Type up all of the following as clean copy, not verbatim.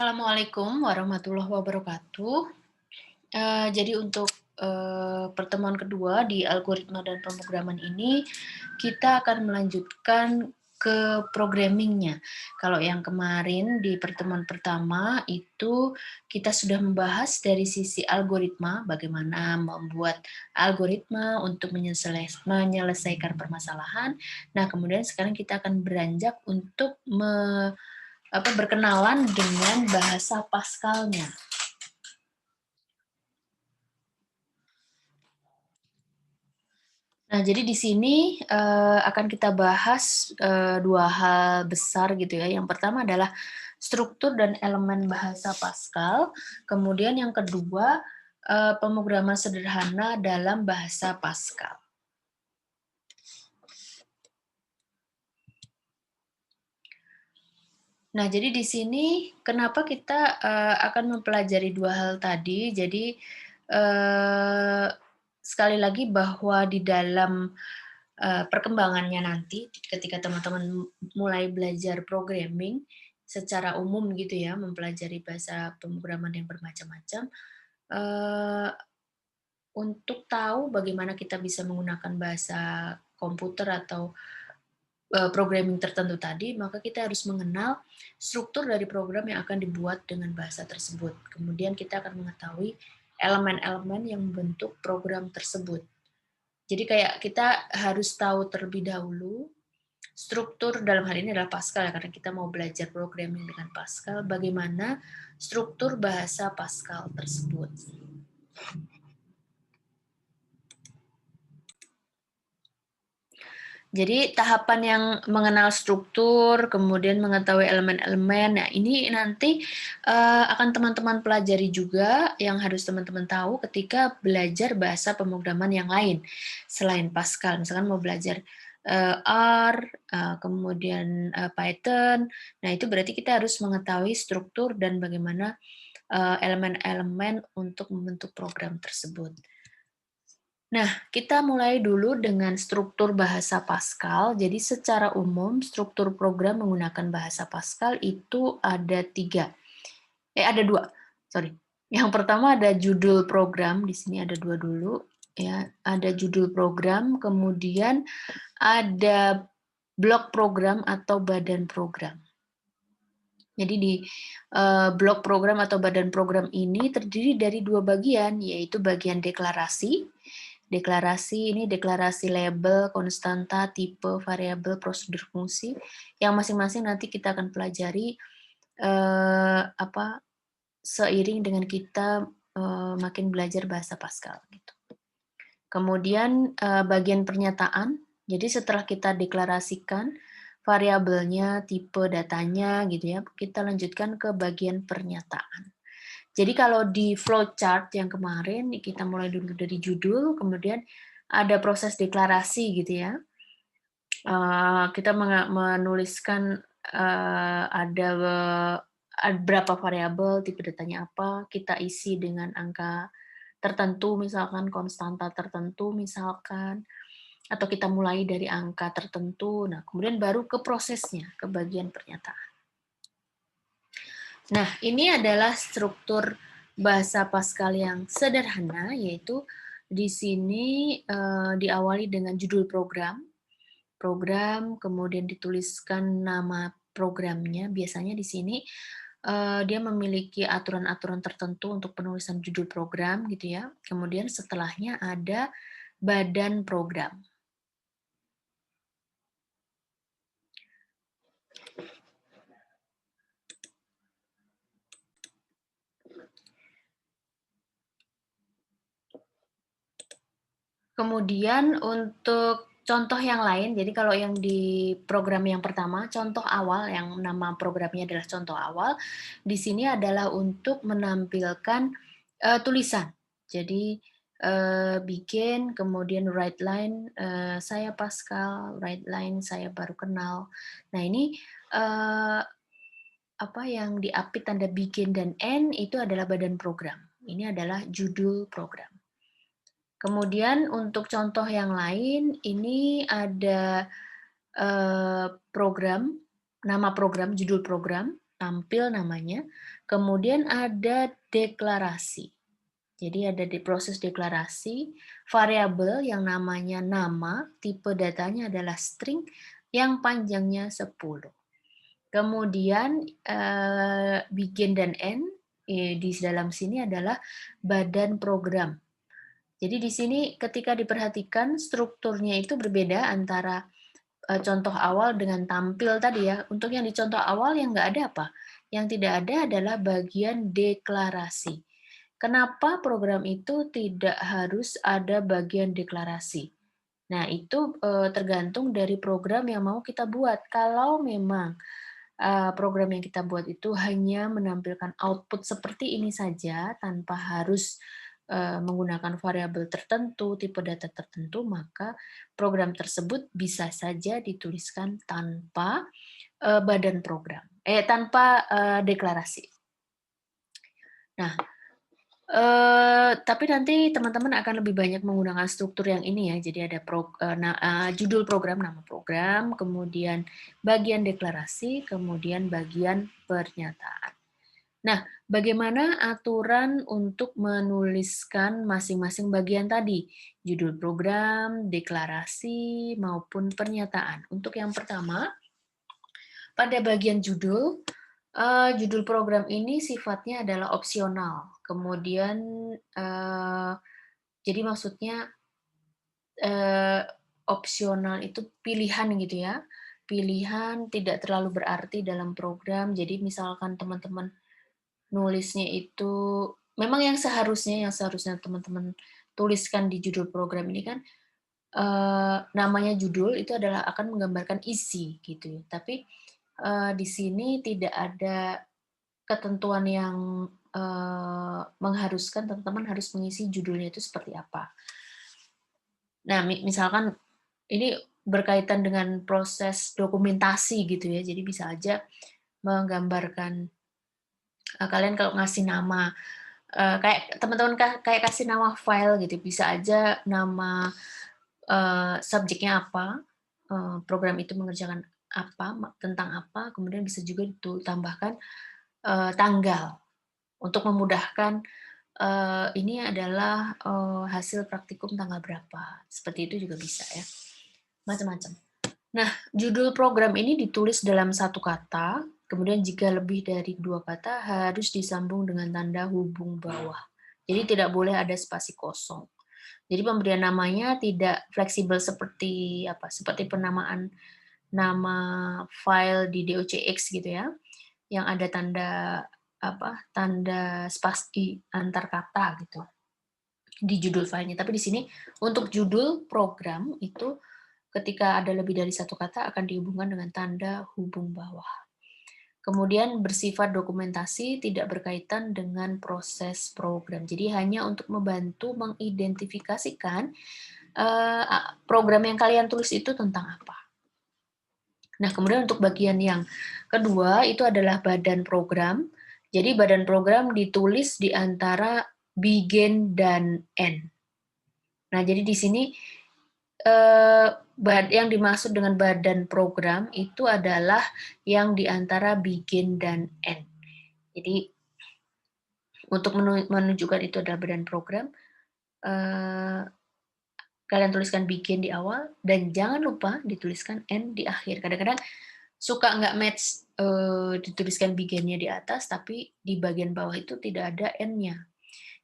Assalamualaikum warahmatullahi wabarakatuh. Jadi untuk, pertemuan kedua di algoritma dan pemrograman ini, kita akan melanjutkan ke programming-nya. Kalau yang kemarin di pertemuan pertama itu kita sudah membahas dari sisi algoritma, bagaimana membuat algoritma untuk menyelesaikan permasalahan. Nah, kemudian sekarang kita akan beranjak untuk berkenalan dengan bahasa Pascal-nya. Nah, jadi di sini, akan kita bahas, 2 hal besar gitu ya. Yang pertama adalah struktur dan elemen bahasa Pascal, kemudian yang kedua, pemrograman sederhana dalam bahasa Pascal. Nah, jadi di sini kenapa kita, akan mempelajari 2 hal tadi. Jadi, eee, sekali lagi bahwa di dalam perkembangannya nanti ketika teman-teman mulai belajar programming secara umum gitu ya, mempelajari bahasa pemrograman yang bermacam-macam, eee, untuk tahu bagaimana kita bisa menggunakan bahasa komputer atau, programming tertentu tadi, maka kita harus mengenal struktur dari program yang akan dibuat dengan bahasa tersebut. Kemudian kita akan mengetahui elemen-elemen yang membentuk program tersebut. Jadi kayak kita harus tahu terlebih dahulu struktur dalam hal ini adalah Pascal ya, karena kita mau belajar programming dengan Pascal, bagaimana struktur bahasa Pascal tersebut. Jadi tahapan yang mengenal struktur, kemudian mengetahui elemen-elemen, nah ini nanti, akan teman-teman pelajari juga yang harus teman-teman tahu ketika belajar bahasa pemrograman yang lain, selain Pascal. Misalkan mau belajar, R, kemudian, Python, nah itu berarti kita harus mengetahui struktur dan bagaimana, elemen-elemen untuk membentuk program tersebut. Nah, kita mulai dulu dengan struktur bahasa Pascal. Jadi secara umum struktur program menggunakan bahasa Pascal itu ada 3. Ada 2, sorry. Yang pertama ada judul program, di sini ada 2 dulu, ya. Ada judul program, kemudian ada blok program atau badan program. Jadi di blok program atau badan program ini terdiri dari 2 bagian, yaitu bagian deklarasi. Deklarasi ini deklarasi label, konstanta, tipe, variabel, prosedur fungsi, yang masing-masing nanti kita akan pelajari, seiring dengan kita, makin belajar bahasa Pascal, gitu. Kemudian, bagian pernyataan, jadi setelah kita deklarasikan variabelnya, tipe datanya gitu ya, kita lanjutkan ke bagian pernyataan. Jadi kalau di flowchart yang kemarin, kita mulai dulu dari judul, kemudian ada proses deklarasi gitu ya. Kita menuliskan, ada berapa variabel, tipe datanya apa, kita isi dengan angka tertentu, misalkan konstanta tertentu misalkan, atau kita mulai dari angka tertentu. Nah, kemudian baru ke prosesnya, ke bagian pernyataan. Nah, ini adalah struktur bahasa Pascal yang sederhana, yaitu di sini diawali dengan judul program, kemudian dituliskan nama programnya. Biasanya di sini dia memiliki aturan-aturan tertentu untuk penulisan judul program gitu ya. Kemudian setelahnya ada badan program. Kemudian untuk contoh yang lain, jadi kalau yang di program yang pertama, contoh awal yang nama programnya adalah contoh awal, di sini adalah untuk menampilkan, tulisan. Jadi, bikin, kemudian write line, saya Pascal, write line saya baru kenal. Nah ini, yang diapit tanda bikin dan end itu adalah badan program. Ini adalah judul program. Kemudian untuk contoh yang lain, ini ada, program, nama program, judul program. tampil namanya, kemudian ada deklarasi. Jadi ada di proses deklarasi, variabel yang namanya nama, tipe datanya adalah string, yang panjangnya 10. Kemudian, begin dan end, di dalam sini adalah badan program. Jadi di sini ketika diperhatikan strukturnya itu berbeda antara, contoh awal dengan tampil tadi ya. Untuk yang di contoh awal yang nggak ada apa? Yang tidak ada adalah bagian deklarasi. Kenapa program itu tidak harus ada bagian deklarasi? Nah, itu, tergantung dari program yang mau kita buat. Kalau memang, program yang kita buat itu hanya menampilkan output seperti ini saja, tanpa harus, menggunakan variabel tertentu, tipe data tertentu, maka program tersebut bisa saja dituliskan tanpa, badan program tanpa, deklarasi. Nah, tapi nanti teman-teman akan lebih banyak menggunakan struktur yang ini ya. Jadi ada judul program, nama program, kemudian bagian deklarasi, kemudian bagian pernyataan. Nah, bagaimana aturan untuk menuliskan masing-masing bagian tadi? Judul program, deklarasi, maupun pernyataan. Untuk yang pertama, pada bagian judul, judul program ini sifatnya adalah opsional. Kemudian, jadi maksudnya, opsional itu pilihan gitu ya. Pilihan tidak terlalu berarti dalam program. Jadi misalkan teman-teman nulisnya itu memang yang seharusnya teman-teman tuliskan di judul program ini kan, namanya judul itu adalah akan menggambarkan isi gitu ya. Tapi, di sini tidak ada ketentuan yang, mengharuskan teman-teman harus mengisi judulnya itu seperti apa. Nah, misalkan ini berkaitan dengan proses dokumentasi gitu ya, jadi bisa aja menggambarkan, kalian kalau ngasih nama, kayak teman-teman kayak kasih nama file gitu, bisa aja nama, subjeknya apa, program itu mengerjakan apa, tentang apa, kemudian bisa juga tambahkan, tanggal. Untuk memudahkan, ini adalah, hasil praktikum tanggal berapa, seperti itu juga bisa ya, macam-macam. Nah, judul program ini ditulis dalam satu kata, kemudian jika lebih dari 2 kata harus disambung dengan tanda hubung bawah. Jadi tidak boleh ada spasi kosong. Jadi pemberian namanya tidak fleksibel seperti apa, seperti penamaan nama file di docx gitu ya, yang ada tanda apa, tanda spasi antar kata gitu di judul filenya. Tapi di sini untuk judul program itu ketika ada lebih dari satu kata akan dihubungkan dengan tanda hubung bawah. Kemudian bersifat dokumentasi, tidak berkaitan dengan proses program. Jadi hanya untuk membantu mengidentifikasikan program yang kalian tulis itu tentang apa. Nah, kemudian untuk bagian yang kedua itu adalah badan program. Jadi badan program ditulis di antara begin dan end. Nah, jadi di sini yang dimaksud dengan badan program itu adalah yang di antara begin dan end. Jadi untuk menunjukkan itu adalah badan program, kalian tuliskan begin di awal dan jangan lupa dituliskan end di akhir. Kadang-kadang suka nggak match, dituliskan begin-nya di atas, tapi di bagian bawah itu tidak ada end-nya.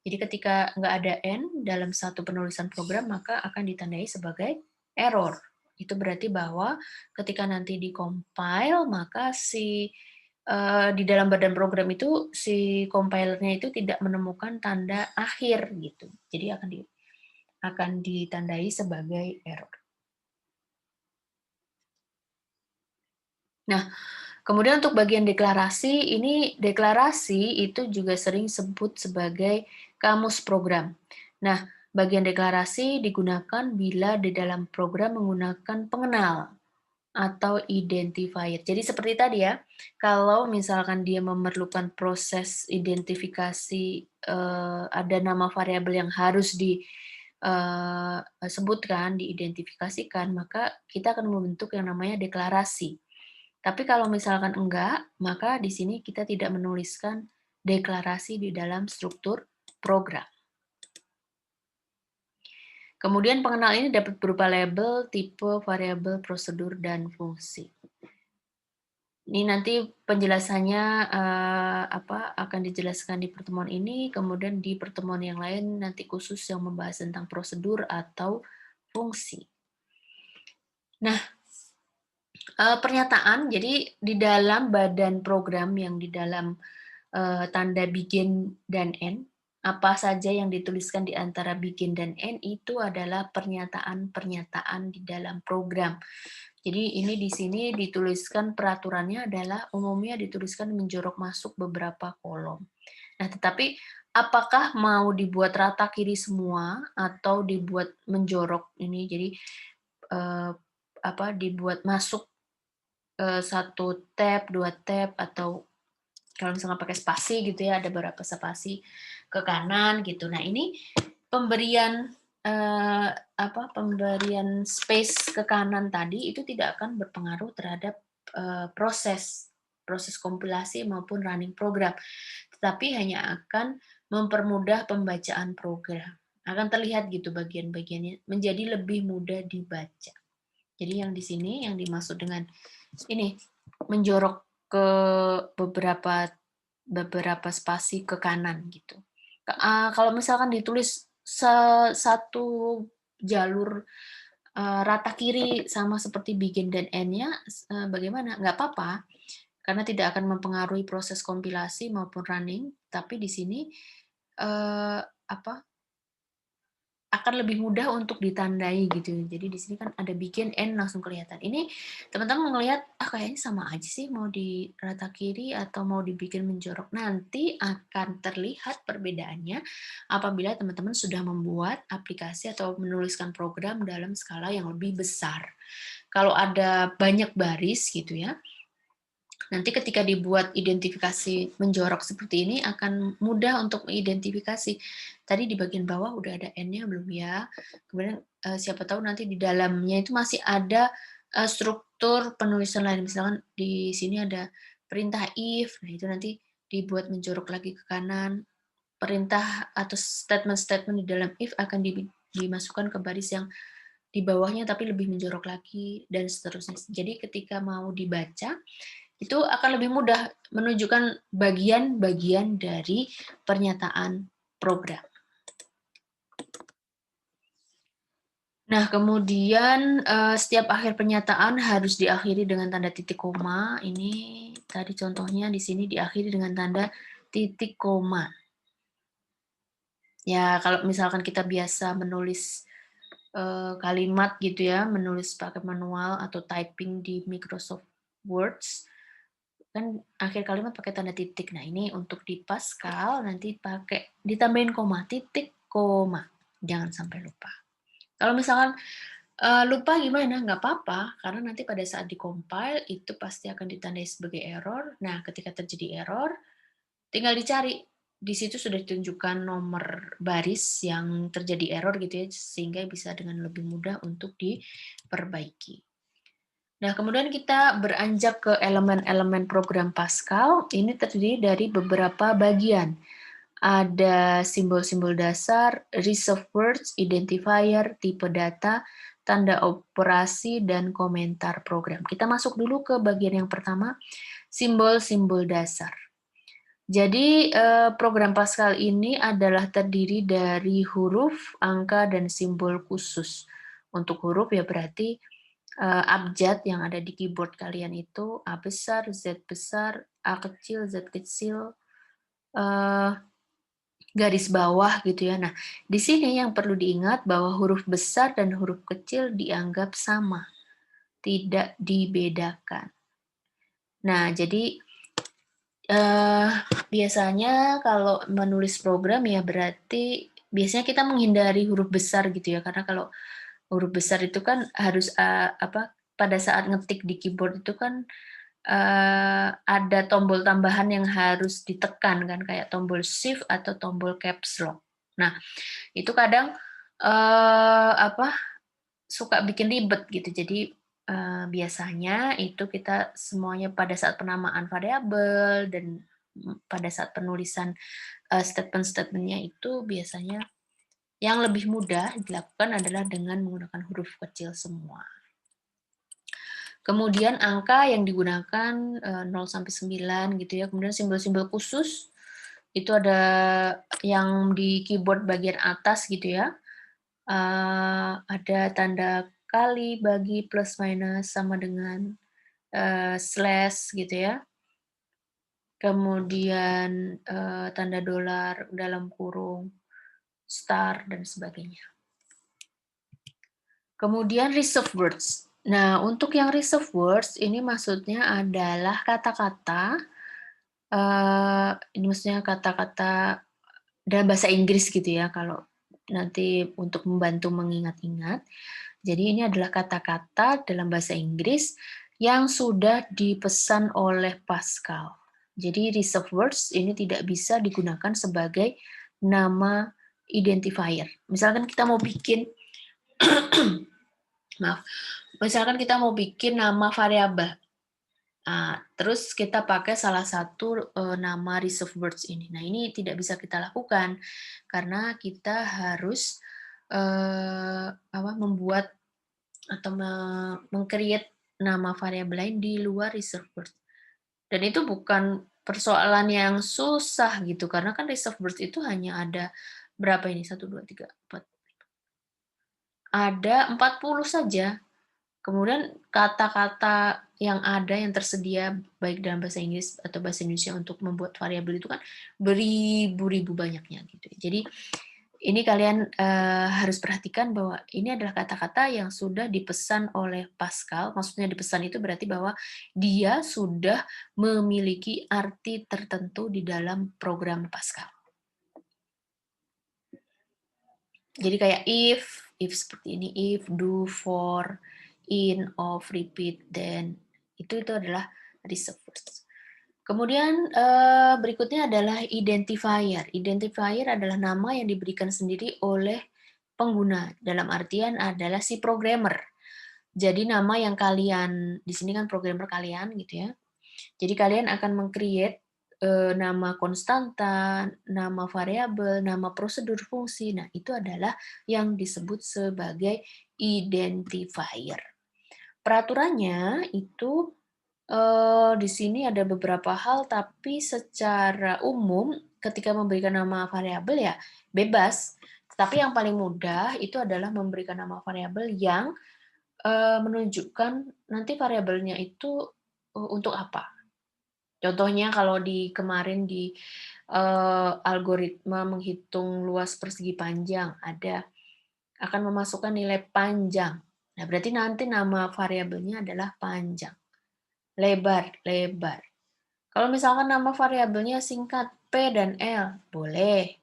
Jadi ketika nggak ada end dalam satu penulisan program, maka akan ditandai sebagai error. Itu berarti bahwa ketika nanti di-compile, maka di dalam badan program itu, si compilernya itu tidak menemukan tanda akhir gitu. Jadi akan ditandai sebagai error. Nah, kemudian untuk bagian deklarasi, ini deklarasi itu juga sering disebut sebagai kamus program. Nah, bagian deklarasi digunakan bila di dalam program menggunakan pengenal atau identifier. Jadi seperti tadi ya, kalau misalkan dia memerlukan proses identifikasi, ada nama variabel yang harus disebutkan, diidentifikasikan, maka kita akan membentuk yang namanya deklarasi. Tapi kalau misalkan enggak, maka di sini kita tidak menuliskan deklarasi di dalam struktur program. Kemudian pengenal ini dapat berupa label, tipe, variabel, prosedur, dan fungsi. Ini nanti penjelasannya akan dijelaskan di pertemuan ini, kemudian di pertemuan yang lain nanti khusus yang membahas tentang prosedur atau fungsi. Nah, pernyataan, jadi di dalam badan program yang di dalam tanda begin dan end, apa saja yang dituliskan di antara begin dan end itu adalah pernyataan-pernyataan di dalam program. Jadi ini di sini dituliskan peraturannya adalah umumnya dituliskan menjorok masuk beberapa kolom. Nah, tetapi apakah mau dibuat rata kiri semua atau dibuat menjorok ini jadi dibuat masuk 1 tab, 2 tab atau kalau misalnya pakai spasi gitu ya, ada beberapa spasi ke kanan gitu. Nah, ini pemberian pemberian space ke kanan tadi itu tidak akan berpengaruh terhadap proses kompilasi maupun running program, tetapi hanya akan mempermudah pembacaan program. Akan terlihat gitu bagian-bagiannya menjadi lebih mudah dibaca. Jadi yang di sini yang dimaksud dengan ini menjorok ke beberapa spasi ke kanan gitu. Kalau misalkan ditulis satu jalur rata kiri sama seperti begin dan end-nya, bagaimana? Nggak apa-apa, karena tidak akan mempengaruhi proses kompilasi maupun running, tapi di sini akan lebih mudah untuk ditandai gitu. Jadi di sini kan ada begin, end langsung kelihatan. Ini teman-teman ngelihat, kayaknya sama aja sih mau di rata kiri atau mau dibikin menjorok. Nanti akan terlihat perbedaannya apabila teman-teman sudah membuat aplikasi atau menuliskan program dalam skala yang lebih besar. Kalau ada banyak baris gitu ya, nanti ketika dibuat identifikasi menjorok seperti ini akan mudah untuk mengidentifikasi. Tadi di bagian bawah udah ada N-nya belum ya? Kemudian siapa tahu nanti di dalamnya itu masih ada struktur penulisan lain. Misalkan di sini ada perintah if, nah itu nanti dibuat menjorok lagi ke kanan. Perintah atau statement-statement di dalam if akan dimasukkan ke baris yang di bawahnya tapi lebih menjorok lagi dan seterusnya. Jadi ketika mau dibaca itu akan lebih mudah menunjukkan bagian-bagian dari pernyataan program. Nah, kemudian setiap akhir pernyataan harus diakhiri dengan tanda titik koma. Ini tadi contohnya di sini diakhiri dengan tanda titik koma. Ya, kalau misalkan kita biasa menulis kalimat gitu ya, menulis pakai manual atau typing di Microsoft Words, kan akhir kalimat pakai tanda titik. Nah, ini untuk di Pascal nanti pakai ditambahin koma, titik koma. Jangan sampai lupa. Kalau misalkan lupa gimana? Nggak apa-apa, karena nanti pada saat di-compile itu pasti akan ditandai sebagai error. Nah, ketika terjadi error, tinggal dicari. Di situ sudah ditunjukkan nomor baris yang terjadi error gitu ya, sehingga bisa dengan lebih mudah untuk diperbaiki. Nah, kemudian kita beranjak ke elemen-elemen program Pascal. Ini terdiri dari beberapa bagian. Ada simbol-simbol dasar, reserve words, identifier, tipe data, tanda operasi, dan komentar program. Kita masuk dulu ke bagian yang pertama, simbol-simbol dasar. Jadi program Pascal ini adalah terdiri dari huruf, angka, dan simbol khusus. Untuk huruf ya berarti abjad yang ada di keyboard kalian itu A besar, Z besar, A kecil, Z kecil, garis bawah gitu ya. Nah, di sini yang perlu diingat bahwa huruf besar dan huruf kecil dianggap sama, tidak dibedakan. Nah, jadi biasanya kalau menulis program ya berarti biasanya kita menghindari huruf besar gitu ya, karena kalau huruf besar itu kan harus pada saat ngetik di keyboard itu kan ada tombol tambahan yang harus ditekan kan, kayak tombol shift atau tombol caps lock. Nah, itu kadang suka bikin ribet gitu. Jadi biasanya itu kita semuanya pada saat penamaan variabel dan, pada saat penulisan, statement-statement-nya itu biasanya yang lebih mudah dilakukan adalah dengan menggunakan huruf kecil semua. Kemudian angka yang digunakan, 0 sampai 9 gitu ya, kemudian simbol-simbol khusus, itu ada yang di keyboard bagian atas gitu ya, ada tanda kali, bagi, plus, minus, sama dengan, slash gitu ya. Kemudian, tanda dolar dalam kurung, star, dan sebagainya. Kemudian reserved words. Nah, untuk yang reserved words ini maksudnya adalah kata-kata, ini maksudnya kata-kata dalam bahasa Inggris gitu ya, kalau nanti untuk membantu mengingat-ingat. Jadi ini adalah kata-kata dalam bahasa Inggris yang sudah dipesan oleh Pascal. Jadi reserved words ini tidak bisa digunakan sebagai nama identifier. Misalkan kita mau bikin maaf, misalkan kita mau bikin nama variabel. Terus kita pakai salah satu, nama reserved words ini. Nah, ini tidak bisa kita lakukan karena kita harus, membuat atau meng-create nama variabel lain di luar reserved words. Dan itu bukan persoalan yang susah gitu, karena kan reserved words itu hanya ada berapa ini, 1, 2, 3, 4, ada 40 saja. Kemudian kata-kata yang ada yang tersedia baik dalam bahasa Inggris atau bahasa Indonesia untuk membuat variabel itu kan beribu-ribu banyaknya gitu. Jadi ini kalian, harus perhatikan bahwa ini adalah kata-kata yang sudah dipesan oleh Pascal, maksudnya dipesan itu berarti bahwa dia sudah memiliki arti tertentu di dalam program Pascal. Jadi kayak if seperti ini, if, do, for, in, of, repeat, then, itu adalah reserved words. Kemudian berikutnya adalah identifier. Identifier adalah nama yang diberikan sendiri oleh pengguna, dalam artian adalah si programmer. Jadi nama yang kalian, di sini kan programmer kalian gitu ya. Jadi kalian akan meng-create nama konstanta, nama variabel, nama prosedur fungsi. Nah, itu adalah yang disebut sebagai identifier. Peraturannya itu di sini ada beberapa hal, tapi secara umum ketika memberikan nama variabel ya bebas. Tapi yang paling mudah itu adalah memberikan nama variabel yang menunjukkan nanti variabelnya itu untuk apa. Contohnya kalau kemarin di algoritma menghitung luas persegi panjang ada akan memasukkan nilai panjang. Nah, berarti nanti nama variabelnya adalah panjang. Lebar, lebar. Kalau misalkan nama variabelnya singkat P dan L, boleh.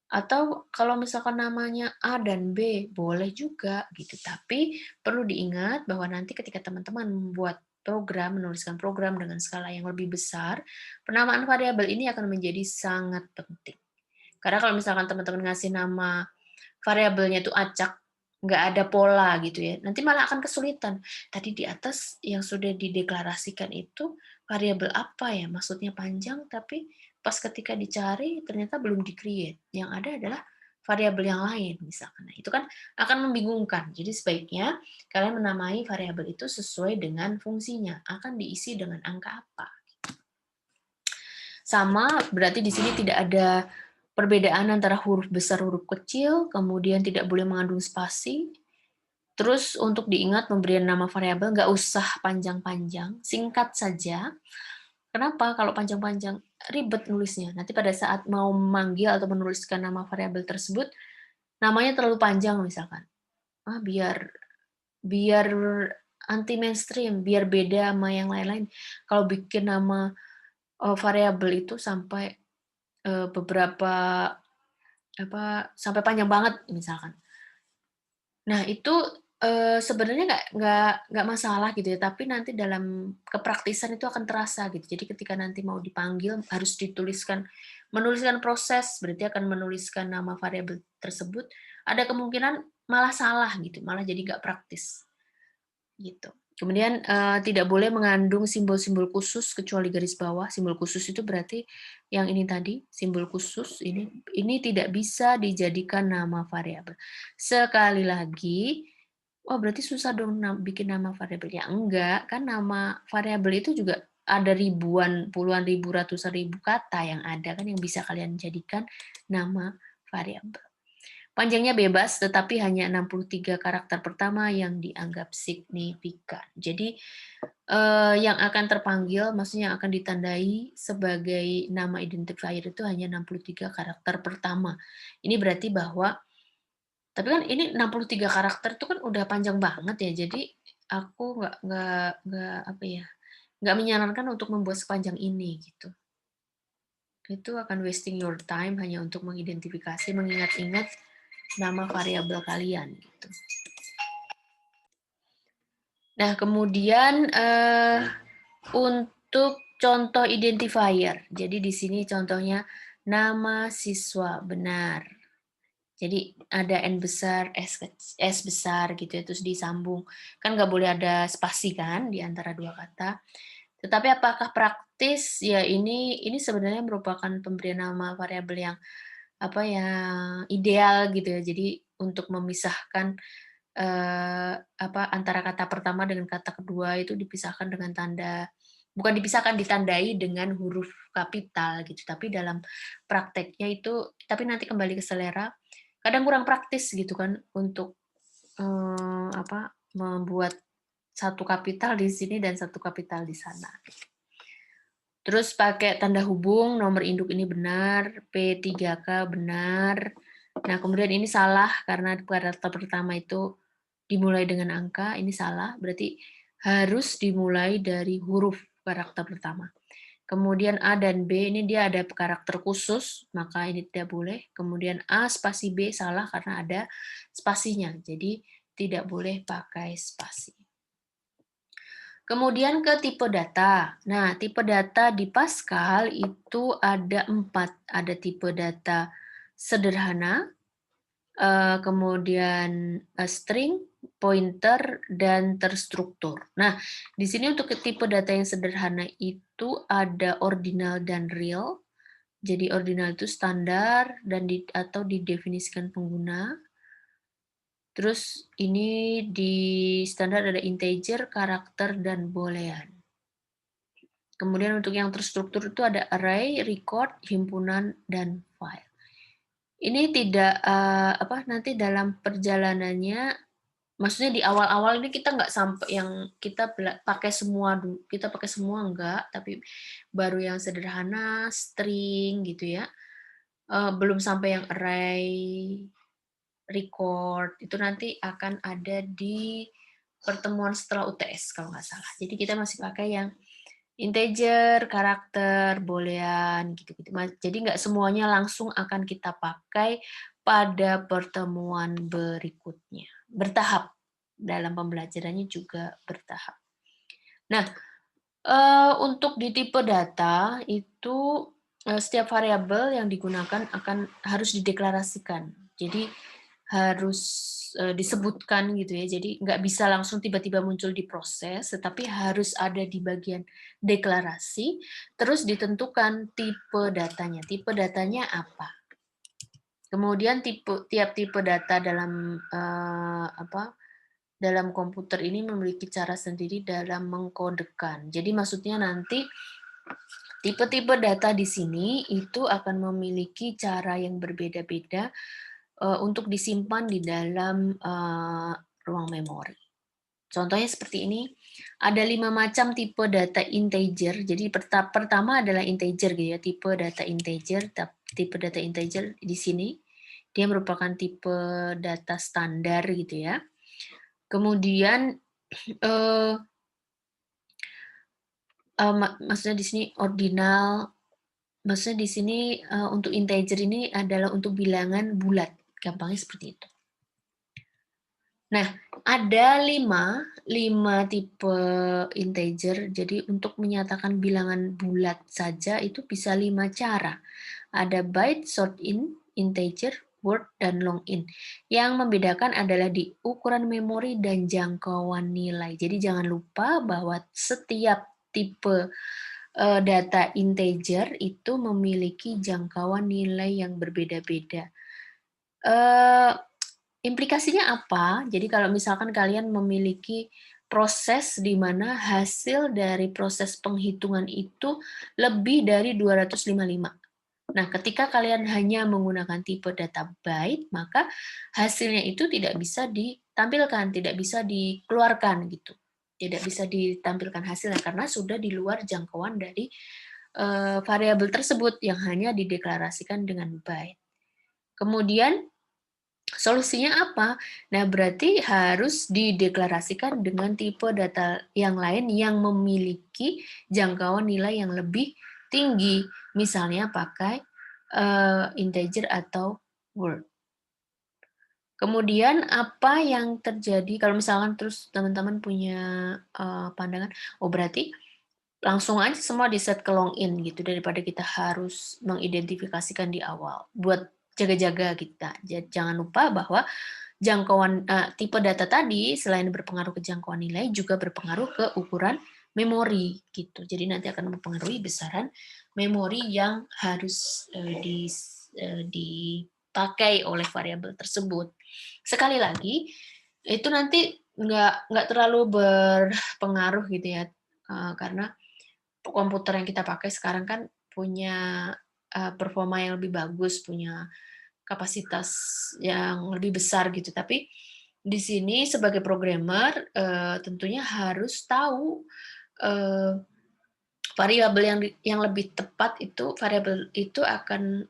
Atau kalau misalkan namanya A dan B, boleh juga gitu. Tapi perlu diingat bahwa nanti ketika teman-teman membuat program, menuliskan program dengan skala yang lebih besar, penamaan variabel ini akan menjadi sangat penting. Karena kalau misalkan teman-teman ngasih nama variabelnya itu acak, nggak ada pola gitu ya, nanti malah akan kesulitan. Tadi di atas yang sudah dideklarasikan itu variabel apa ya? Maksudnya panjang, tapi pas ketika dicari ternyata belum di-create. Yang ada adalah variabel yang lain misalkan. Nah, itu kan akan membingungkan. Jadi sebaiknya kalian menamai variabel itu sesuai dengan fungsinya. Akan diisi dengan angka apa? Sama, berarti di sini tidak ada perbedaan antara huruf besar, huruf kecil, kemudian tidak boleh mengandung spasi. Terus untuk diingat pemberian nama variabel nggak usah panjang-panjang, singkat saja. Kenapa? Kalau panjang-panjang ribet nulisnya. Nanti pada saat mau memanggil atau menuliskan nama variabel tersebut, namanya terlalu panjang misalkan. Biar biar anti mainstream, biar beda sama yang lain-lain. Kalau bikin nama variabel itu sampai beberapa sampai panjang banget misalkan. Nah itu, sebenarnya nggak masalah gitu ya, tapi nanti dalam kepraktisan itu akan terasa gitu. Jadi ketika nanti mau dipanggil harus menuliskan proses, berarti akan menuliskan nama variabel tersebut, ada kemungkinan malah salah gitu, malah jadi nggak praktis, gitu. Kemudian, tidak boleh mengandung simbol-simbol khusus kecuali garis bawah. Simbol khusus itu berarti yang ini tadi, simbol khusus ini tidak bisa dijadikan nama variabel. Sekali lagi, oh berarti susah dong bikin nama variabel. Ya enggak, kan nama variabel itu juga ada ribuan, puluhan ribu, ratusan ribu kata yang ada kan yang bisa kalian jadikan nama variabel. Panjangnya bebas, tetapi hanya 63 karakter pertama yang dianggap signifikan. Jadi, yang akan terpanggil, maksudnya yang akan ditandai sebagai nama identifier itu hanya 63 karakter pertama. Ini berarti bahwa tapi kan ini 63 karakter itu kan udah panjang banget ya, jadi aku apa ya, nggak menyarankan untuk membuat sepanjang ini, gitu. Itu akan wasting your time hanya untuk mengidentifikasi, mengingat-ingat nama variabel kalian gitu. Nah, kemudian untuk contoh identifier. Jadi di sini contohnya nama siswa benar. Jadi ada N besar, S besar gitu ya, terus disambung. Kan nggak boleh ada spasi kan di antara dua kata. Tetapi apakah praktis? Ya ini sebenarnya merupakan pemberian nama variabel yang apa ya, ideal gitu ya. Jadi untuk memisahkan, apa, antara kata pertama dengan kata kedua itu dipisahkan dengan bukan dipisahkan, ditandai dengan huruf kapital gitu. Tapi dalam prakteknya itu tapi nanti kembali ke selera, kadang kurang praktis gitu kan untuk, apa, membuat satu kapital di sini dan satu kapital di sana. Terus pakai tanda hubung, nomor induk ini benar, P3K benar. Nah, kemudian ini salah karena karakter pertama itu dimulai dengan angka, ini salah, berarti harus dimulai dari huruf karakter pertama. Kemudian A dan B ini dia ada karakter khusus, maka ini tidak boleh. Kemudian A spasi B salah karena ada spasinya, jadi tidak boleh pakai spasi. Kemudian ke tipe data. Nah, tipe data di Pascal itu ada 4. Ada tipe data sederhana, kemudian string, pointer, dan terstruktur. Nah, di sini untuk tipe data yang sederhana itu ada ordinal dan real. Jadi ordinal itu standar dan atau didefinisikan pengguna. Terus ini di standar ada integer, karakter, dan boolean. Kemudian untuk yang terstruktur itu ada array, record, himpunan, dan file. Ini tidak apa nanti dalam perjalanannya, maksudnya di awal-awal ini kita nggak sampai yang kita pakai semua dulu, kita pakai semua enggak, tapi baru yang sederhana, string gitu ya. Belum sampai yang array, record, itu nanti akan ada di pertemuan setelah UTS kalau nggak salah. Jadi kita masih pakai yang integer, karakter, boolean, gitu-gitu. Jadi nggak semuanya langsung akan kita pakai pada pertemuan berikutnya. Bertahap, dalam pembelajarannya juga bertahap. Nah, untuk di tipe data itu setiap variabel yang digunakan harus dideklarasikan. Jadi harus disebutkan gitu ya. Jadi nggak bisa langsung tiba-tiba muncul di proses, tetapi harus ada di bagian deklarasi, terus ditentukan tipe datanya. Tipe datanya apa? Kemudian tiap tipe data dalam apa? Dalam komputer ini memiliki cara sendiri dalam mengkodekan. Jadi maksudnya nanti tipe-tipe data di sini itu akan memiliki cara yang berbeda-beda untuk disimpan di dalam ruang memori. Contohnya seperti ini, ada 5 macam tipe data integer. Jadi pertama adalah integer gitu ya, tipe data integer. Tipe data integer di sini dia merupakan tipe data standar gitu ya. Kemudian maksudnya di sini ordinal, maksudnya di sini untuk integer ini adalah untuk bilangan bulat, gampangnya seperti itu. Nah, ada 5 tipe integer, jadi untuk menyatakan bilangan bulat saja itu bisa 5 cara. Ada byte, sort in, integer, word, dan long in. Yang membedakan adalah di ukuran memori dan jangkauan nilai. Jadi jangan lupa bahwa setiap tipe data integer itu memiliki jangkauan nilai yang berbeda-beda. Eee, Implikasinya apa? Jadi kalau misalkan kalian memiliki proses di mana hasil dari proses penghitungan itu lebih dari 255. Nah, ketika kalian hanya menggunakan tipe data byte, maka hasilnya itu tidak bisa ditampilkan, tidak bisa dikeluarkan gitu. Tidak bisa ditampilkan hasilnya karena sudah di luar jangkauan dari variabel tersebut yang hanya dideklarasikan dengan byte. Kemudian solusinya apa? Nah, berarti harus dideklarasikan dengan tipe data yang lain yang memiliki jangkauan nilai yang lebih tinggi. Misalnya pakai integer atau word. Kemudian apa yang terjadi kalau misalkan terus teman-teman punya pandangan, oh berarti langsung aja semua di-set ke long in gitu daripada kita harus mengidentifikasikan di awal. Buat jaga-jaga kita. Jangan lupa bahwa jangkauan tipe data tadi selain berpengaruh ke jangkauan nilai juga berpengaruh ke ukuran memori gitu. Jadi nanti akan mempengaruhi besaran memori yang harus dipakai oleh variabel tersebut. Sekali lagi, itu nanti nggak terlalu berpengaruh gitu ya, karena komputer yang kita pakai sekarang kan punya performa yang lebih bagus, punya kapasitas yang lebih besar gitu. Tapi di sini sebagai programmer tentunya harus tahu variabel yang lebih tepat itu variabel itu akan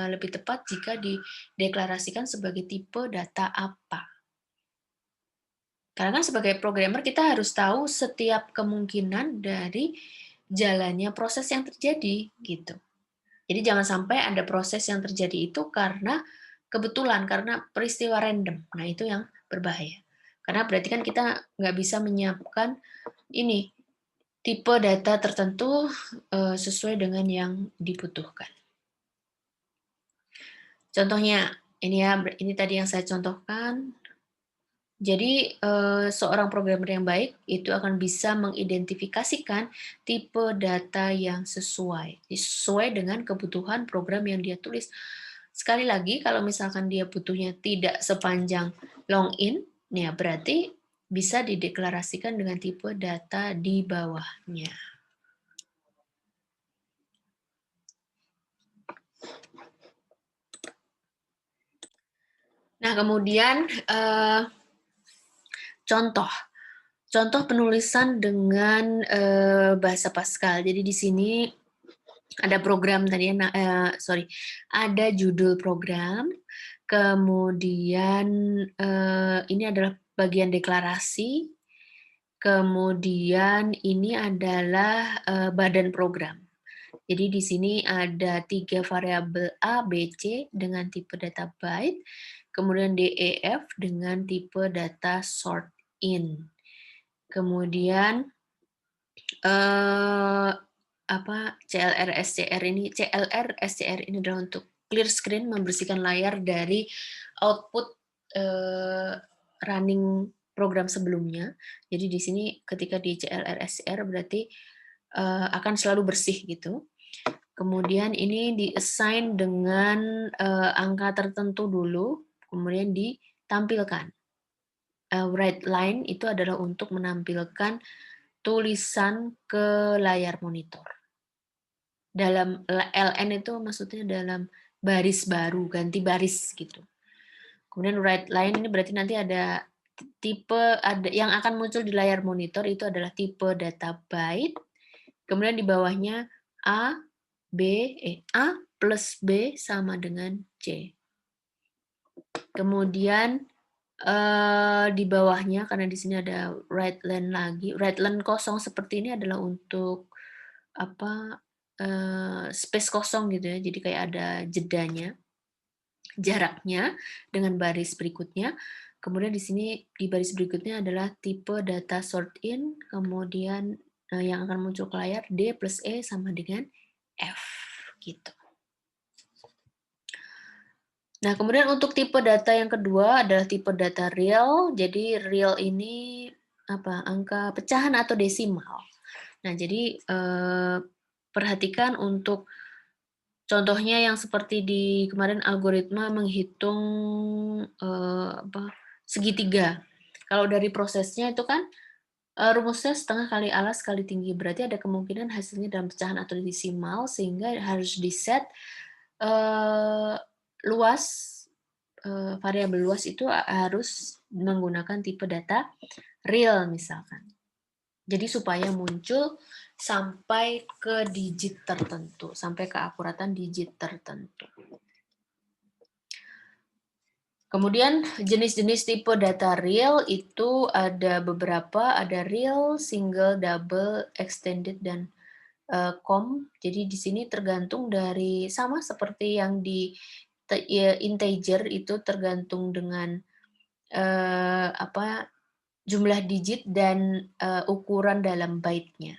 lebih tepat jika dideklarasikan sebagai tipe data apa. Karena kan sebagai programmer kita harus tahu setiap kemungkinan dari jalannya proses yang terjadi gitu. Jadi jangan sampai ada proses yang terjadi itu karena kebetulan, karena peristiwa random. Nah itu yang berbahaya. Karena berarti kan kita nggak bisa menyiapkan ini tipe data tertentu sesuai dengan yang dibutuhkan. Contohnya ini ya, ini tadi yang saya contohkan. Jadi, seorang programmer yang baik itu akan bisa mengidentifikasikan tipe data yang sesuai dengan kebutuhan program yang dia tulis. Sekali lagi, kalau misalkan dia butuhnya tidak sepanjang long in, ya berarti bisa dideklarasikan dengan tipe data di bawahnya. Nah, kemudian contoh. Contoh penulisan dengan bahasa Pascal. Jadi di sini ada program tadi ya, ada judul program, kemudian ini adalah bagian deklarasi, kemudian ini adalah badan program. Jadi di sini ada 3 variabel A, B, C dengan tipe data byte, kemudian D, E, F dengan tipe data sort in. Kemudian CLR SCR ini adalah untuk clear screen, membersihkan layar dari output running program sebelumnya. Jadi di sini ketika di CLR SCR berarti akan selalu bersih gitu. Kemudian ini di-assign dengan angka tertentu dulu, kemudian ditampilkan. Write line itu adalah untuk menampilkan tulisan ke layar monitor. Dalam LN itu maksudnya dalam baris baru, ganti baris gitu. Kemudian write line ini berarti nanti ada yang akan muncul di layar monitor itu adalah tipe data byte. Kemudian di bawahnya A plus B sama dengan C. Kemudian di bawahnya karena di sini ada write line lagi. Write line kosong seperti ini adalah untuk space kosong gitu ya. Jadi kayak ada jedanya, jaraknya dengan baris berikutnya. Kemudian di sini di baris berikutnya adalah tipe data sort in, kemudian yang akan muncul ke layar D plus E sama dengan F gitu. Nah, kemudian untuk tipe data yang kedua adalah tipe data real. Jadi real ini apa? Angka pecahan atau desimal. Nah, jadi perhatikan untuk contohnya yang seperti di kemarin algoritma menghitung apa? Segitiga. Kalau dari prosesnya itu kan rumusnya setengah kali alas kali tinggi, berarti ada kemungkinan hasilnya dalam pecahan atau desimal, sehingga harus di-set luas, variabel luas itu harus menggunakan tipe data real misalkan. Jadi supaya muncul sampai ke digit tertentu, sampai ke akuratan digit tertentu. Kemudian jenis-jenis tipe data real itu ada beberapa, ada real, single, double, extended, dan Jadi di sini tergantung dari sama seperti yang di ya, integer itu tergantung dengan apa jumlah digit dan ukuran dalam byte-nya.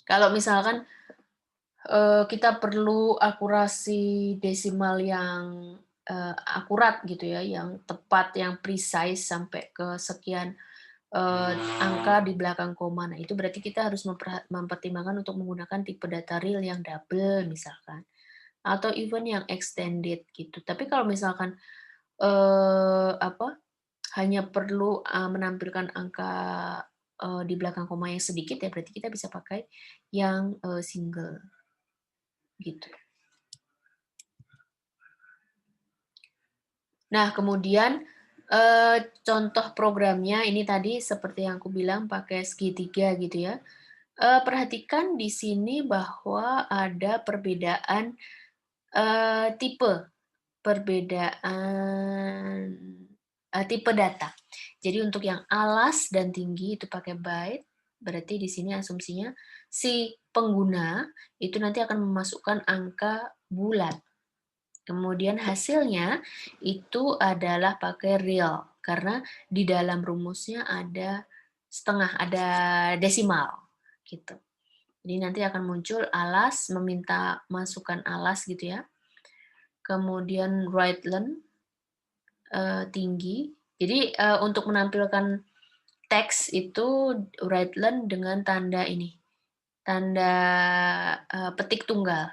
Kalau misalkan kita perlu akurasi desimal yang akurat gitu ya, yang tepat, yang precise sampai ke sekian angka di belakang koma. Nah, itu berarti kita harus mempertimbangkan untuk menggunakan tipe data real yang double misalkan, atau even yang extended gitu. Tapi kalau misalkan apa, hanya perlu menampilkan angka di belakang koma yang sedikit, ya berarti kita bisa pakai yang single gitu. Nah, kemudian contoh programnya ini tadi seperti yang aku bilang pakai segitiga gitu ya. Perhatikan di sini bahwa ada perbedaan tipe, perbedaan tipe data. Jadi untuk yang alas dan tinggi itu pakai byte, berarti di sini asumsinya si pengguna itu nanti akan memasukkan angka bulat. Kemudian hasilnya itu adalah pakai real, karena di dalam rumusnya ada setengah, ada desimal gitu. Jadi nanti akan muncul alas, meminta masukan alas gitu ya. Kemudian right len tinggi. Jadi untuk menampilkan teks itu right len dengan tanda ini, tanda petik tunggal,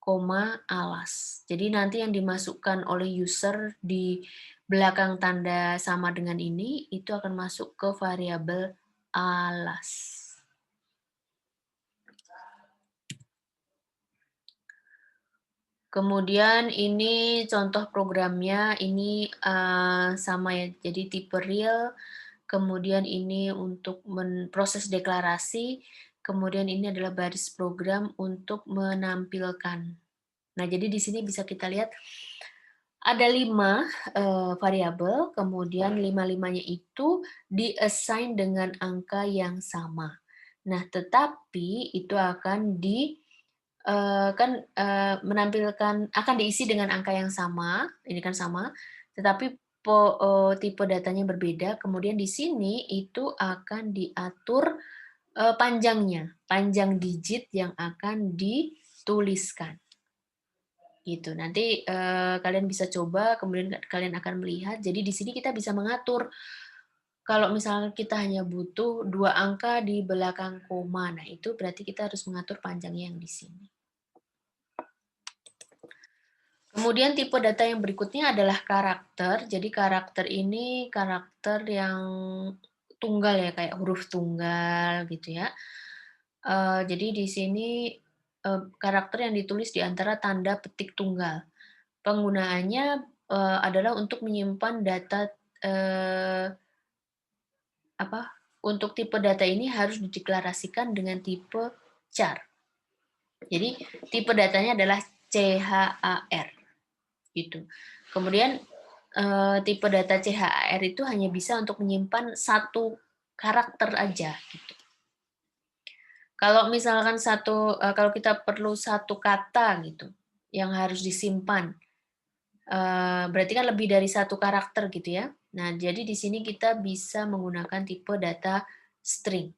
koma alas. Jadi nanti yang dimasukkan oleh user di belakang tanda sama dengan ini itu akan masuk ke variabel alas. Kemudian ini contoh programnya, ini sama ya, jadi tipe real, kemudian ini untuk proses deklarasi, kemudian ini adalah baris program untuk menampilkan. Nah, jadi di sini bisa kita lihat ada 5 variabel, kemudian 5-limanya itu di-assign dengan angka yang sama. Nah, tetapi itu akan menampilkan, akan diisi dengan angka yang sama, ini kan sama, tetapi tipe datanya berbeda. Kemudian di sini itu akan diatur panjangnya, panjang digit yang akan dituliskan. Gitu. Nanti kalian bisa coba, kemudian kalian akan melihat. Jadi di sini kita bisa mengatur kalau misalnya kita hanya butuh 2 angka di belakang koma. Nah, itu berarti kita harus mengatur panjangnya yang di sini. Kemudian tipe data yang berikutnya adalah karakter. Jadi karakter ini karakter yang tunggal ya, kayak huruf tunggal gitu ya. Jadi di sini karakter yang ditulis di antara tanda petik tunggal. Penggunaannya adalah untuk menyimpan data untuk tipe data ini harus dideklarasikan dengan tipe char. Jadi tipe datanya adalah CHAR gitu. Kemudian tipe data CHAR itu hanya bisa untuk menyimpan satu karakter aja gitu. Kalau misalkan kalau kita perlu satu kata gitu yang harus disimpan, berarti kan lebih dari satu karakter gitu ya. Nah, jadi di sini kita bisa menggunakan tipe data string.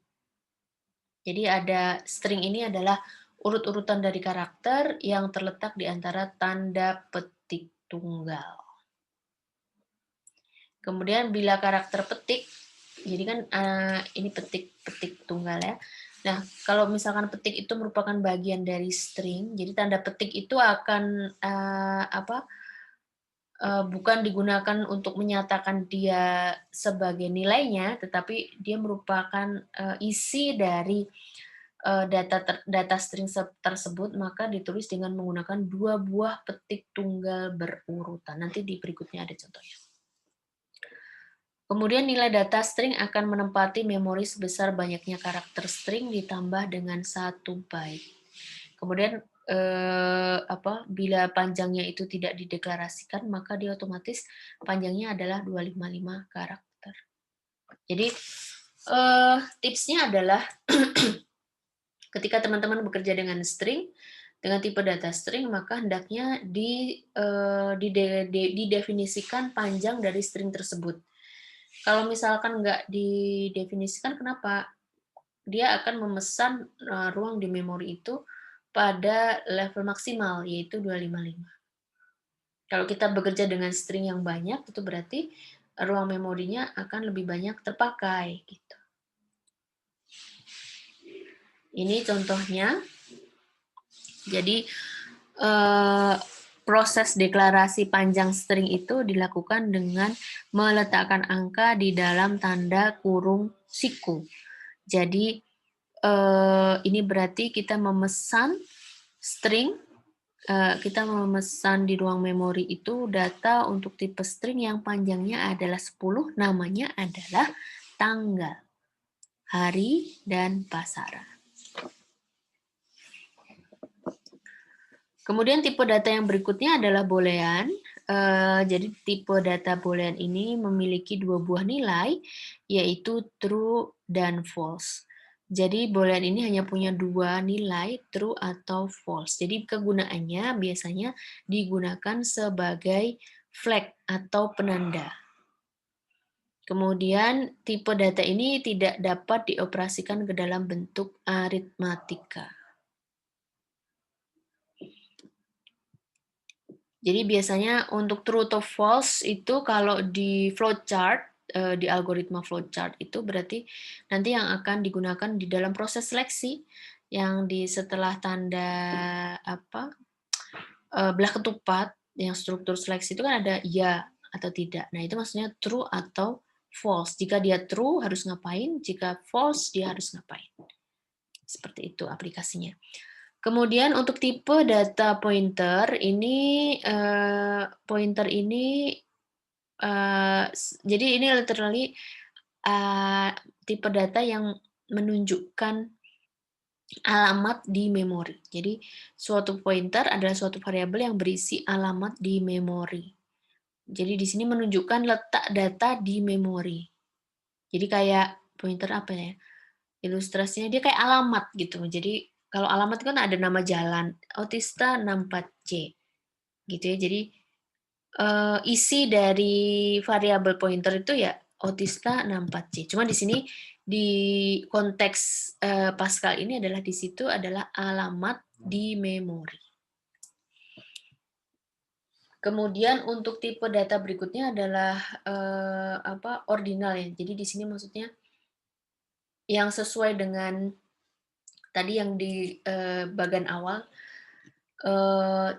Jadi ada string ini adalah urut-urutan dari karakter yang terletak di antara tanda petik tunggal. Kemudian bila karakter petik, jadi kan ini petik tunggal ya. Nah, kalau misalkan petik itu merupakan bagian dari string, jadi tanda petik itu akan bukan digunakan untuk menyatakan dia sebagai nilainya, tetapi dia merupakan isi dari data string tersebut, maka ditulis dengan menggunakan 2 buah petik tunggal berurutan. Nanti di berikutnya ada contohnya. Kemudian nilai data string akan menempati memori sebesar banyaknya karakter string ditambah dengan 1 byte. Kemudian bila panjangnya itu tidak dideklarasikan, maka dia otomatis panjangnya adalah 255 karakter. Jadi tipsnya adalah ketika teman-teman bekerja dengan string, dengan tipe data string, maka hendaknya didefinisikan panjang dari string tersebut. Kalau misalkan nggak didefinisikan, kenapa? Dia akan memesan ruang di memori itu pada level maksimal, yaitu 255. Kalau kita bekerja dengan string yang banyak, itu berarti ruang memorinya akan lebih banyak terpakai. Gitu. Ini contohnya. Jadi, proses deklarasi panjang string itu dilakukan dengan meletakkan angka di dalam tanda kurung siku. Jadi, ini berarti kita memesan string, kita memesan di ruang memori itu data untuk tipe string yang panjangnya adalah 10, namanya adalah tanggal, hari, dan pasaran. Kemudian tipe data yang berikutnya adalah boolean. Jadi tipe data boolean ini memiliki 2 buah nilai, yaitu true dan false. Jadi boolean ini hanya punya 2 nilai, true atau false. Jadi kegunaannya biasanya digunakan sebagai flag atau penanda. Kemudian tipe data ini tidak dapat dioperasikan ke dalam bentuk aritmatika. Jadi biasanya untuk true atau false itu kalau di flowchart, di algoritma flowchart itu berarti nanti yang akan digunakan di dalam proses seleksi yang setelah tanda belah ketupat yang struktur seleksi itu kan ada ya atau tidak. Nah, itu maksudnya true atau false. Jika dia true harus ngapain, jika false dia harus ngapain. Seperti itu aplikasinya. Kemudian untuk tipe data pointer ini jadi ini literally tipe data yang menunjukkan alamat di memori. Jadi suatu pointer adalah suatu variabel yang berisi alamat di memori. Jadi di sini menunjukkan letak data di memori. Jadi kayak pointer apa ya? Ilustrasinya dia kayak alamat gitu. Jadi kalau alamat kan ada nama jalan, Otista 64C. Gitu ya. Jadi isi dari variabel pointer itu ya Otista 64C. Cuma di sini di konteks Pascal ini adalah di situ adalah alamat di memori. Kemudian untuk tipe data berikutnya adalah ordinal ya. Jadi di sini maksudnya yang sesuai dengan tadi yang di bagian awal,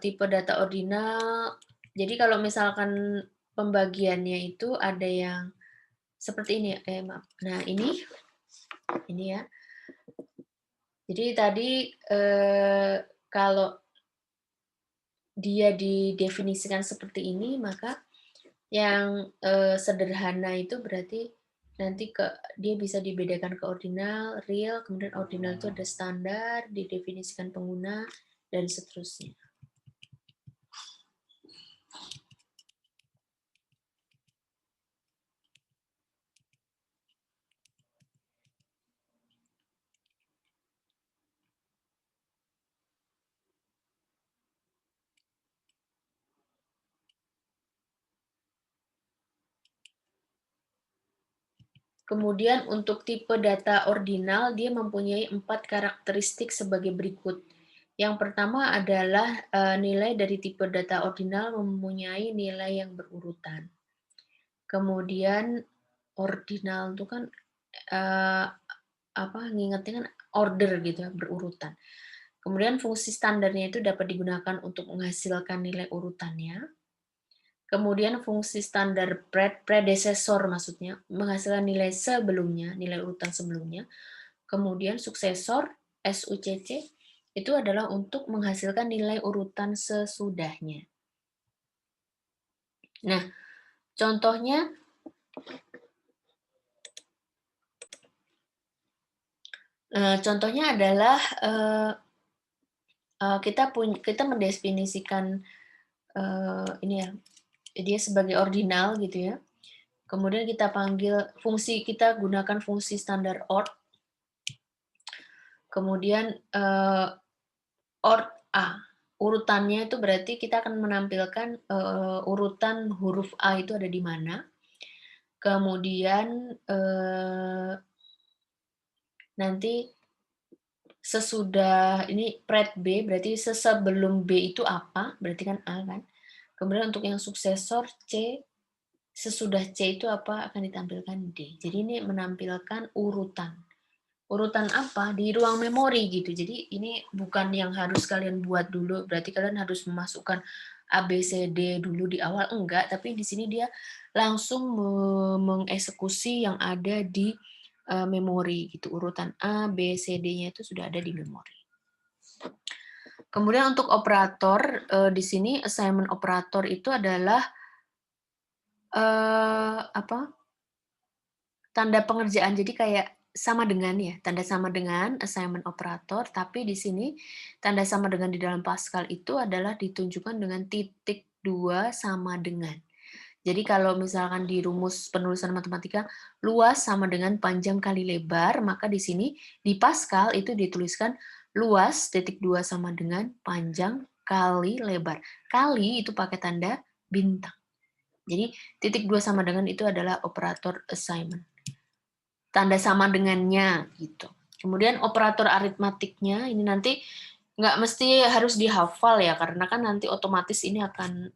tipe data ordinal. Jadi kalau misalkan pembagiannya itu ada yang seperti ini, maaf. Nah ini ya. Jadi tadi kalau dia didefinisikan seperti ini, maka yang sederhana itu berarti nanti dia bisa dibedakan ke ordinal, real, kemudian ordinal itu ada standar, didefinisikan pengguna, dan seterusnya. Kemudian untuk tipe data ordinal, dia mempunyai 4 karakteristik sebagai berikut. Yang pertama adalah nilai dari tipe data ordinal mempunyai nilai yang berurutan. Kemudian ordinal itu kan ngingetnya kan order gitu ya, berurutan. Kemudian fungsi standarnya itu dapat digunakan untuk menghasilkan nilai urutannya. Kemudian fungsi standar predesesor maksudnya menghasilkan nilai sebelumnya, nilai urutan sebelumnya. Kemudian suksesor SUCC itu adalah untuk menghasilkan nilai urutan sesudahnya. Nah, contohnya adalah kita mendefinisikan ini ya, dia sebagai ordinal gitu ya. Kemudian kita panggil kita gunakan fungsi standar ord. Kemudian ord A. Urutannya itu berarti kita akan menampilkan urutan huruf A itu ada di mana. Kemudian nanti sesudah ini pred B berarti sebelum B itu apa? Berarti kan A kan. Kemudian untuk yang suksesor C, sesudah C itu apa akan ditampilkan D. Jadi ini menampilkan urutan. Urutan apa? Di ruang memori gitu. Jadi ini bukan yang harus kalian buat dulu, berarti kalian harus memasukkan A, B, C, D dulu di awal, enggak. Tapi di sini dia langsung mengeksekusi yang ada di memori gitu. Urutan A, B, C, D-nya itu sudah ada di memori. Kemudian untuk operator, di sini assignment operator itu adalah tanda pengerjaan. Jadi kayak sama dengan ya, tanda sama dengan assignment operator, tapi di sini tanda sama dengan di dalam Pascal itu adalah ditunjukkan dengan titik 2 sama dengan. Jadi kalau misalkan di rumus penulisan matematika luas sama dengan panjang kali lebar, maka di sini di Pascal itu dituliskan luas titik 2 sama dengan panjang kali lebar. Kali itu pakai tanda bintang. Jadi titik 2 sama dengan itu adalah operator assignment. Tanda sama dengannya gitu. Kemudian operator aritmatiknya ini nanti nggak mesti harus dihafal ya, karena kan nanti otomatis ini akan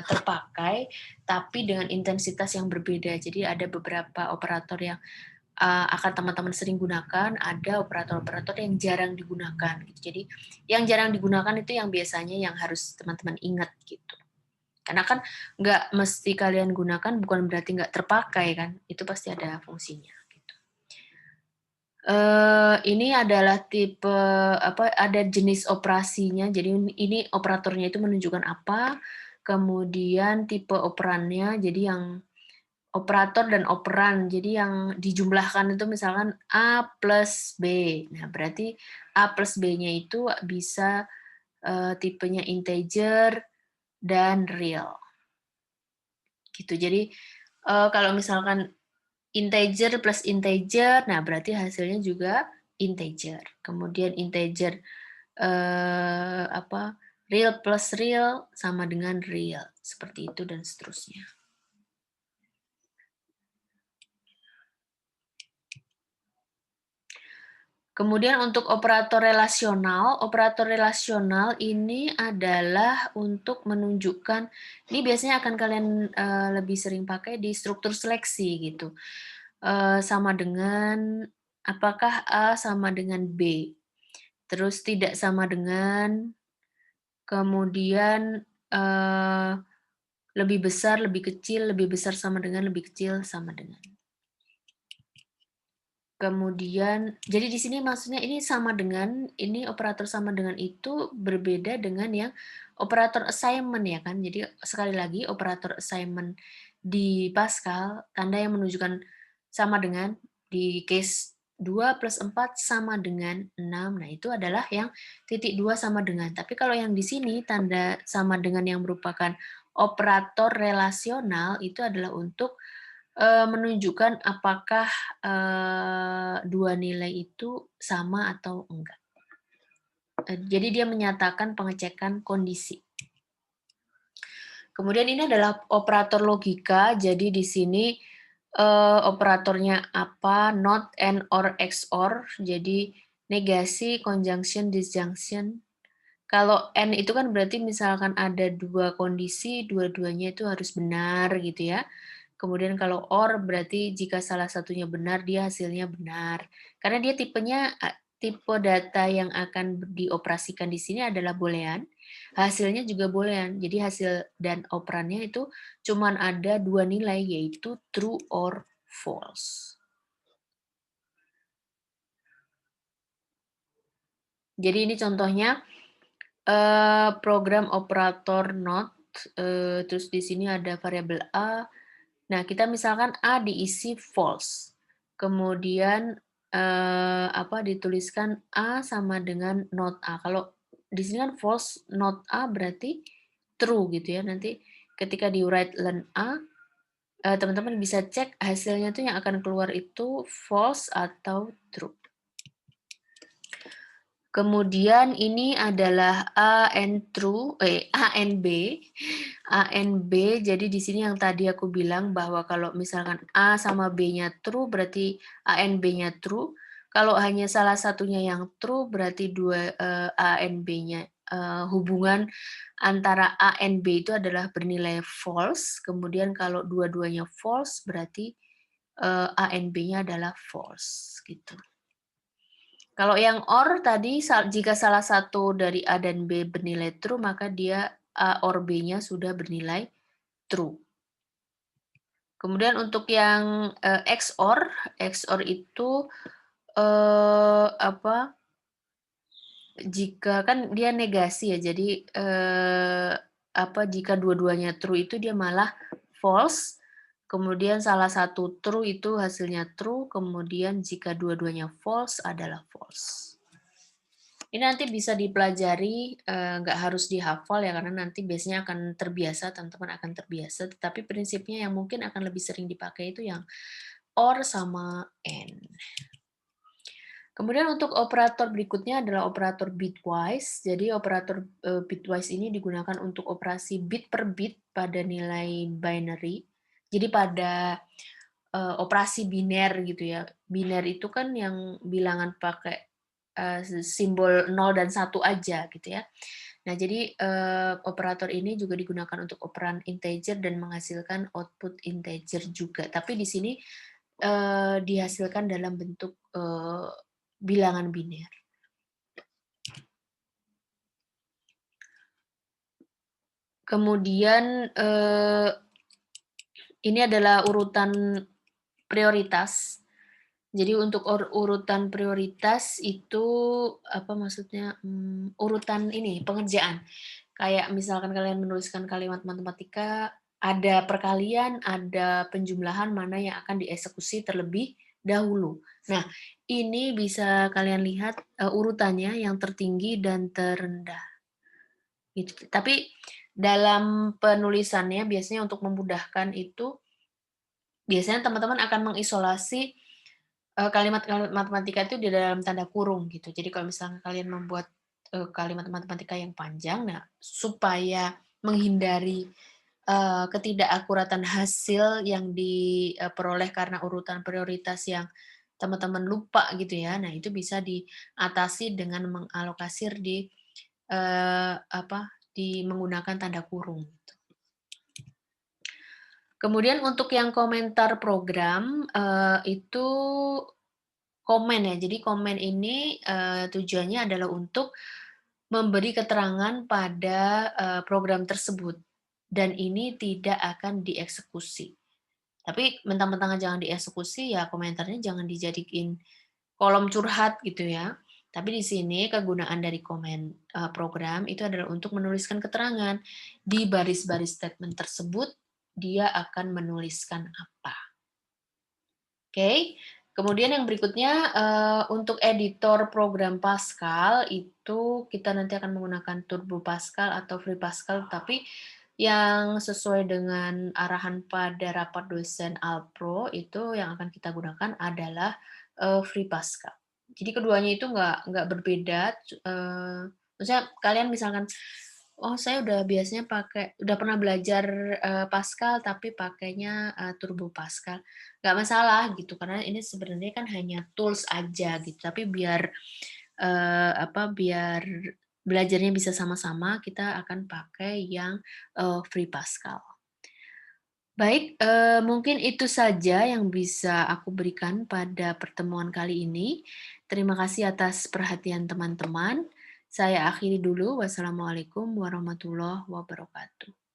terpakai, tapi dengan intensitas yang berbeda. Jadi ada beberapa operator yang akan teman-teman sering gunakan, ada operator-operator yang jarang digunakan. Gitu. Jadi yang jarang digunakan itu yang biasanya yang harus teman-teman ingat gitu. Karena kan nggak mesti kalian gunakan, bukan berarti nggak terpakai kan, itu pasti ada fungsinya. Ini adalah tipe ada jenis operasinya. Jadi ini operatornya itu menunjukkan apa, kemudian tipe operannya. Jadi yang operator dan operan. Jadi yang dijumlahkan itu misalkan A plus B. Nah, berarti A plus B-nya itu bisa tipenya integer dan real. Gitu. Jadi kalau misalkan integer plus integer, nah berarti hasilnya juga integer. Kemudian integer real plus real sama dengan real, seperti itu dan seterusnya. Kemudian untuk operator relasional ini adalah untuk menunjukkan, ini biasanya akan kalian lebih sering pakai di struktur seleksi gitu. Sama dengan, apakah A sama dengan B, terus tidak sama dengan, kemudian lebih besar, lebih kecil, lebih besar sama dengan, lebih kecil sama dengan. Kemudian, jadi di sini maksudnya ini sama dengan, ini operator sama dengan itu berbeda dengan yang operator assignment ya kan. Jadi sekali lagi operator assignment di Pascal, tanda yang menunjukkan sama dengan, di case 2 plus 4 sama dengan 6. Nah itu adalah yang titik 2 sama dengan. Tapi kalau yang di sini tanda sama dengan yang merupakan operator relasional itu adalah untuk menunjukkan apakah dua nilai itu sama atau enggak. Jadi dia menyatakan pengecekan kondisi. Kemudian ini adalah operator logika, jadi di sini operatornya apa, not, and, or, XOR, jadi negasi, conjunction, disjunction, Kalau and itu kan berarti misalkan ada 2 kondisi, dua-duanya itu harus benar gitu ya. Kemudian kalau or berarti jika salah satunya benar, dia hasilnya benar. Karena dia tipenya tipe data yang akan dioperasikan di sini adalah boolean, hasilnya juga boolean. Jadi hasil dan operannya itu cuman ada 2 nilai, yaitu true or false. Jadi ini contohnya program operator not, terus di sini ada variabel A. Nah, kita misalkan A diisi false, kemudian, dituliskan A sama dengan not A. Kalau di sini kan false, not A berarti true gitu ya. Nanti ketika di write len A, teman-teman bisa cek hasilnya tuh yang akan keluar itu false atau true. Kemudian ini adalah A and A and B. A and B, jadi di sini yang tadi aku bilang bahwa kalau misalkan A sama B-nya true, berarti A and B-nya true. Kalau hanya salah satunya yang true, berarti A and B-nya, hubungan antara A and B itu adalah bernilai false. Kemudian kalau dua-duanya false, berarti A and B-nya adalah false, gitu. Kalau yang OR tadi jika salah satu dari A dan B bernilai true, maka dia A or B-nya sudah bernilai true. Kemudian untuk yang, XOR itu, jika kan dia negasi ya, jadi, jika dua-duanya true itu dia malah false, kemudian salah satu true itu hasilnya true, kemudian jika dua-duanya false adalah false. Ini nanti bisa dipelajari, nggak harus dihafal ya, karena nanti biasanya akan terbiasa, teman-teman akan terbiasa, tetapi prinsipnya yang mungkin akan lebih sering dipakai itu yang OR sama AND. Kemudian untuk operator berikutnya adalah operator bitwise. Jadi operator bitwise ini digunakan untuk operasi bit per bit pada nilai binary. Jadi pada operasi biner gitu ya. Biner itu kan yang bilangan pakai simbol 0 dan 1 aja gitu ya. Nah, jadi operator ini juga digunakan untuk operan integer dan menghasilkan output integer juga. Tapi di sini dihasilkan dalam bentuk bilangan biner. Kemudian ini adalah urutan prioritas. Jadi untuk urutan prioritas itu urutan ini pengerjaan. Kayak misalkan kalian menuliskan kalimat matematika, ada perkalian, ada penjumlahan mana yang akan dieksekusi terlebih dahulu. Nah, ini bisa kalian lihat urutannya yang tertinggi dan terendah. Gitu. Tapi dalam penulisannya biasanya untuk memudahkan itu, biasanya teman-teman akan mengisolasi kalimat-kalimat matematika itu di dalam tanda kurung gitu. Jadi kalau misalnya kalian membuat kalimat matematika yang panjang, nah supaya menghindari ketidakakuratan hasil yang diperoleh karena urutan prioritas yang teman-teman lupa gitu ya. Nah, itu bisa diatasi dengan mengalokasir eee, menggunakan tanda kurung gitu. Kemudian untuk yang komentar program, itu komen ya. Jadi komen ini, tujuannya adalah untuk memberi keterangan pada, program tersebut, dan ini tidak akan dieksekusi. Tapi mentang-mentang jangan dieksekusi, ya komentarnya jangan dijadiin kolom curhat gitu ya. Tapi di sini kegunaan dari komen, program itu adalah untuk menuliskan keterangan. Di baris-baris statement tersebut, dia akan menuliskan apa. Oke. Kemudian yang berikutnya, untuk editor program Pascal itu kita nanti akan menggunakan Turbo Pascal atau Free Pascal, tapi yang sesuai dengan arahan pada rapat dosen Alpro itu yang akan kita gunakan adalah, Free Pascal. Jadi keduanya itu nggak berbeda, maksudnya kalian misalkan, "Oh, saya udah pernah belajar, Pascal tapi pakainya, Turbo Pascal." Nggak masalah gitu, karena ini sebenarnya kan hanya tools aja gitu, tapi biar belajarnya bisa sama-sama, kita akan pakai yang, Free Pascal. Baik, mungkin itu saja yang bisa aku berikan pada pertemuan kali ini. Terima kasih atas perhatian teman-teman. Saya akhiri dulu, wassalamualaikum warahmatullahi wabarakatuh.